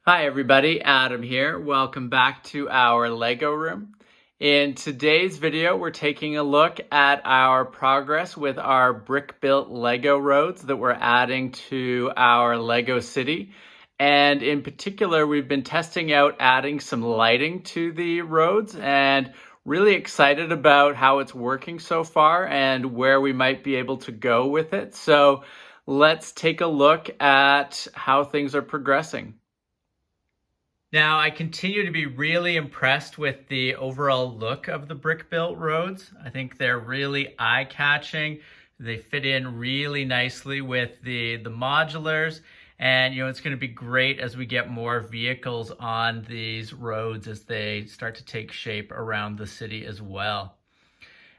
Hi everybody, Adam here. Welcome back to our Lego room. In today's video, we're taking a look at our progress with our brick-built Lego roads that we're adding to our Lego city. And in particular, we've been testing out adding some lighting to the roads and really excited about how it's working so far and where we might be able to go with it. So let's take a look at how things are progressing. Now, I continue to be really impressed with the overall look of the brick-built roads. I think they're really eye-catching. They fit in really nicely with the modulars. And, it's going to be great as we get more vehicles on these roads as they start to take shape around the city as well.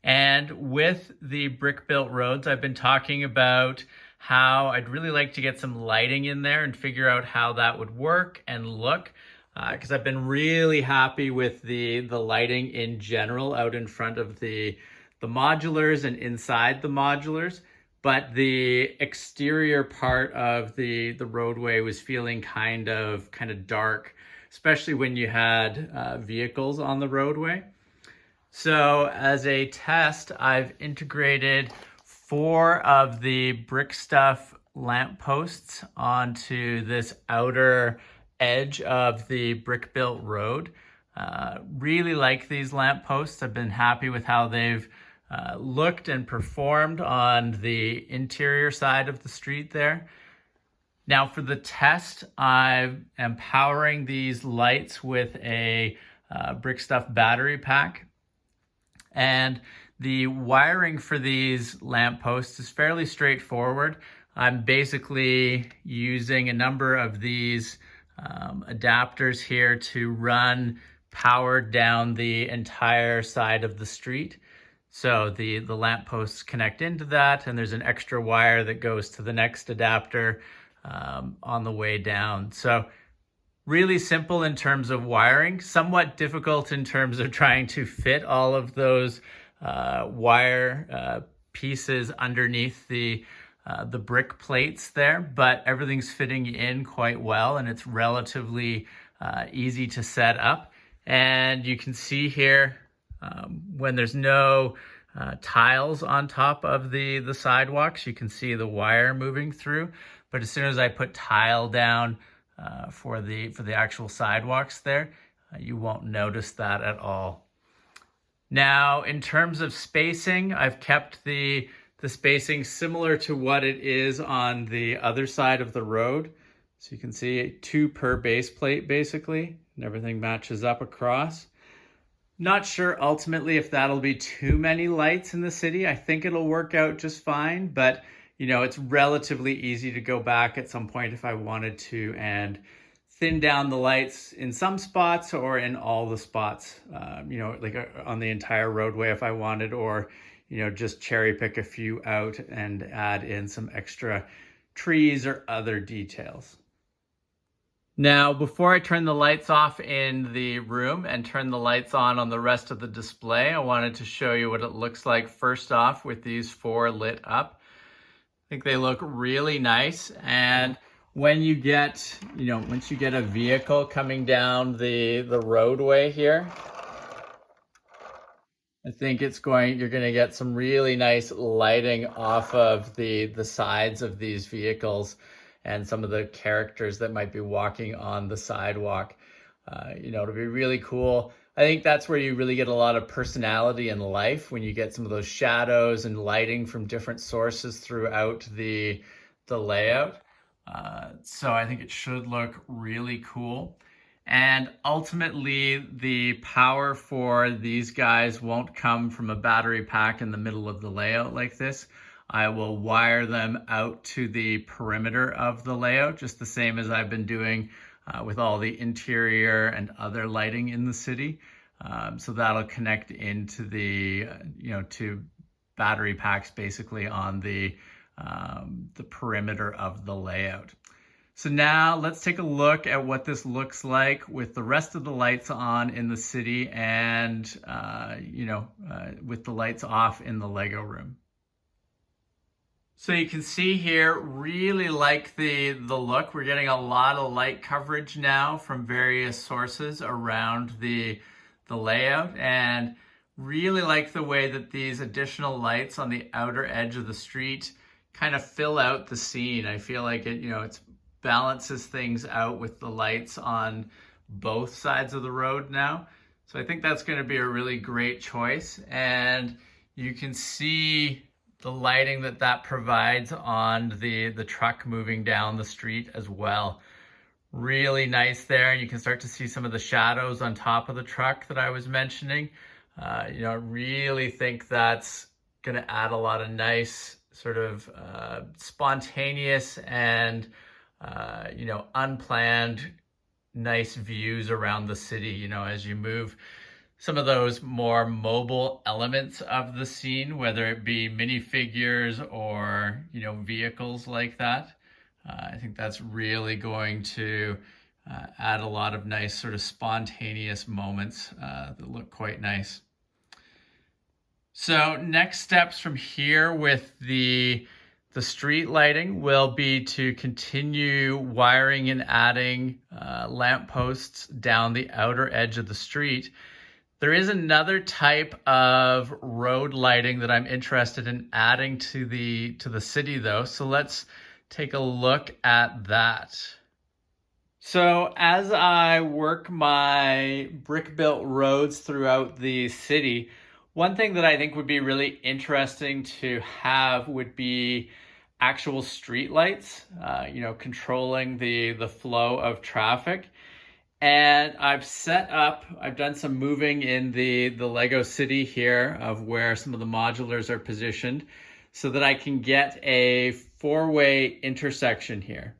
And with the brick-built roads, I've been talking about how I'd really like to get some lighting in there and figure out how that would work and look. Because I've been really happy with the lighting in general out in front of the modulars and inside the modulars, but the exterior part of the roadway was feeling kind of dark, especially when you had vehicles on the roadway. So as a test, I've integrated 4 of the brick stuff lampposts onto this outer edge of the brick-built road. Really like these lampposts. I've been happy with how they've looked and performed on the interior side of the street there. Now for the test, I am powering these lights with a brick stuff battery pack. And the wiring for these lampposts is fairly straightforward. I'm basically using a number of these adapters here to run power down the entire side of the street. So the lampposts connect into that, and there's an extra wire that goes to the next adapter on the way down. So really simple in terms of wiring, somewhat difficult in terms of trying to fit all of those wire pieces underneath the brick plates there, but everything's fitting in quite well and it's relatively easy to set up. And you can see here when there's no tiles on top of the sidewalks, you can see the wire moving through. But as soon as I put tile down for the actual sidewalks there, you won't notice that at all. Now, in terms of spacing, I've kept the spacing similar to what it is on the other side of the road. So you can see 2 per base plate basically, and everything matches up across. Not sure ultimately if that'll be too many lights in the city. I think it'll work out just fine, but it's relatively easy to go back at some point if I wanted to and thin down the lights in some spots or in all the spots, like on the entire roadway if I wanted, or just cherry pick a few out and add in some extra trees or other details. Now, before I turn the lights off in the room and turn the lights on the rest of the display, I wanted to show you what it looks like first off with these 4 lit up. I think they look really nice. And when you get, once you get a vehicle coming down the roadway here, I think you're going to get some really nice lighting off of the sides of these vehicles and some of the characters that might be walking on the sidewalk. It'll be really cool. I think that's where you really get a lot of personality and life, when you get some of those shadows and lighting from different sources throughout the layout. So I think it should look really cool. And ultimately, the power for these guys won't come from a battery pack in the middle of the layout like this. I will wire them out to the perimeter of the layout, just the same as I've been doing with all the interior and other lighting in the city. So that'll connect into the, to battery packs basically on the perimeter of the layout. So now let's take a look at what this looks like with the rest of the lights on in the city and, with the lights off in the Lego room. So you can see here, really like the look. We're getting a lot of light coverage now from various sources around the layout, and really like the way that these additional lights on the outer edge of the street kind of fill out the scene. I feel like it balances things out with the lights on both sides of the road now. So I think that's going to be a really great choice, and you can see the lighting that provides on the truck moving down the street as well. Really nice there. And you can start to see some of the shadows on top of the truck that I was mentioning. I really think that's going to add a lot of nice sort of spontaneous and unplanned nice views around the city, as you move some of those more mobile elements of the scene, whether it be minifigures or, vehicles like that. I think that's really going to add a lot of nice sort of spontaneous moments that look quite nice. So next steps from here with the street lighting will be to continue wiring and adding lamp posts down the outer edge of the street. There is another type of road lighting that I'm interested in adding to the city though. So let's take a look at that. So as I work my brick-built roads throughout the city, one thing that I think would be really interesting to have would be actual street lights, controlling the flow of traffic. And I've done some moving in the Lego city here of where some of the modulars are positioned so that I can get a four-way intersection here.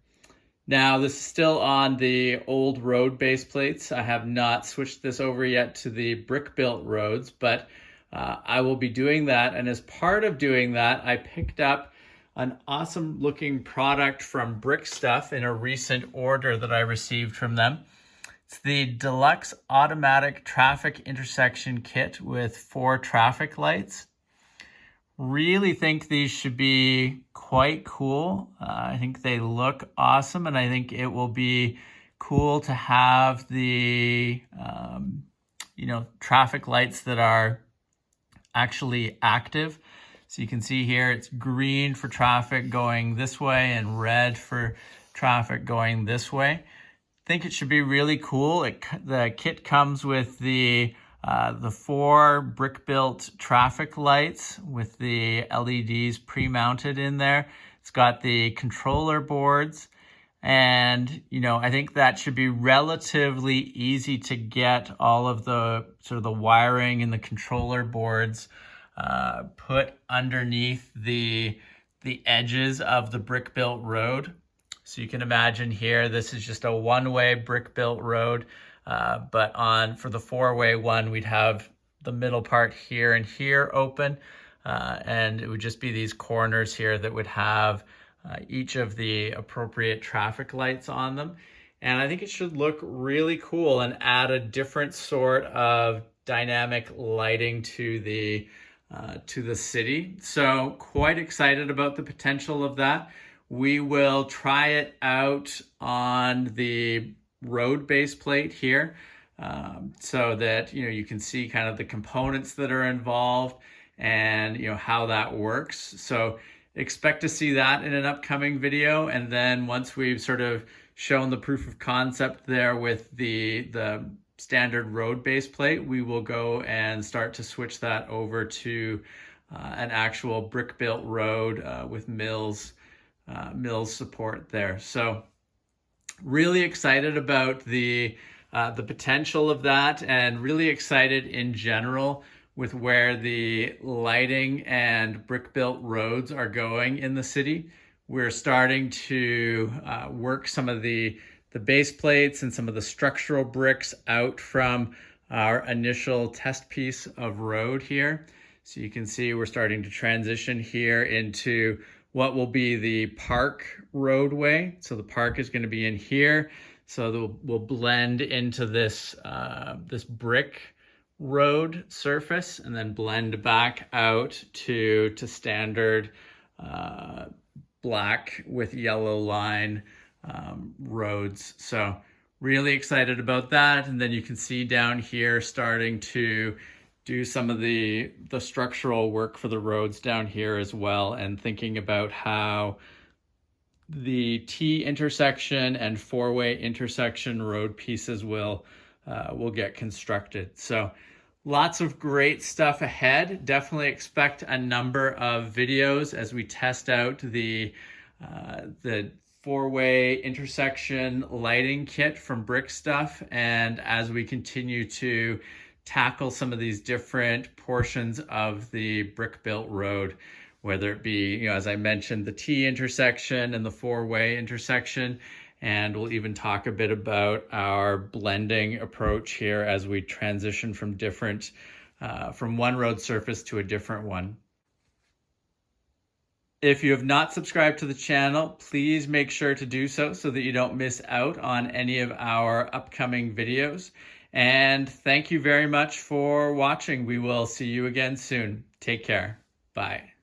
Now, this is still on the old road base plates. I have not switched this over yet to the brick-built roads, but I will be doing that. And as part of doing that, I picked up an awesome looking product from Brick Stuff in a recent order that I received from them. It's the Deluxe Automatic Traffic Intersection Kit with 4 traffic lights. Really think these should be quite cool. I think they look awesome, and I think it will be cool to have the traffic lights that are actually active. So you can see here it's green for traffic going this way and red for traffic going this way. I think it should be really cool. The kit comes with the 4 brick-built traffic lights with the LEDs pre-mounted in there. It's got the controller boards, and I think that should be relatively easy to get all of the sort of the wiring and the controller boards put underneath the edges of the brick-built road. So you can imagine here, this is just a one-way brick-built road, but for the 4-way one, we'd have the middle part here and here open, and it would just be these corners here that would have each of the appropriate traffic lights on them. And I think it should look really cool and add a different sort of dynamic lighting to the city. So quite excited about the potential of that. We will try it out on the road base plate here, so that you can see kind of the components that are involved and how that works. So expect to see that in an upcoming video, and then once we've sort of shown the proof of concept there with the standard road base plate, we will go and start to switch that over to an actual brick built road with mills support there. So really excited about the potential of that, and really excited in general with where the lighting and brick-built roads are going in the city. We're starting to work some of the base plates and some of the structural bricks out from our initial test piece of road here. So you can see we're starting to transition here into what will be the park roadway. So the park is going to be in here. So we'll blend into this brick road surface and then blend back out to standard black with yellow line roads. So really excited about that. And then you can see down here starting to do some of the structural work for the roads down here as well, and thinking about how the T intersection and four-way intersection road pieces will get constructed. So lots of great stuff ahead. Definitely expect a number of videos as we test out the four-way intersection lighting kit from Brick Stuff, and as we continue to tackle some of these different portions of the brick-built road, whether it be, as I mentioned, the T intersection and the four-way intersection. And we'll even talk a bit about our blending approach here as we transition from one road surface to a different one. If you have not subscribed to the channel, please make sure to do so that you don't miss out on any of our upcoming videos. And thank you very much for watching. We will see you again soon. Take care. Bye.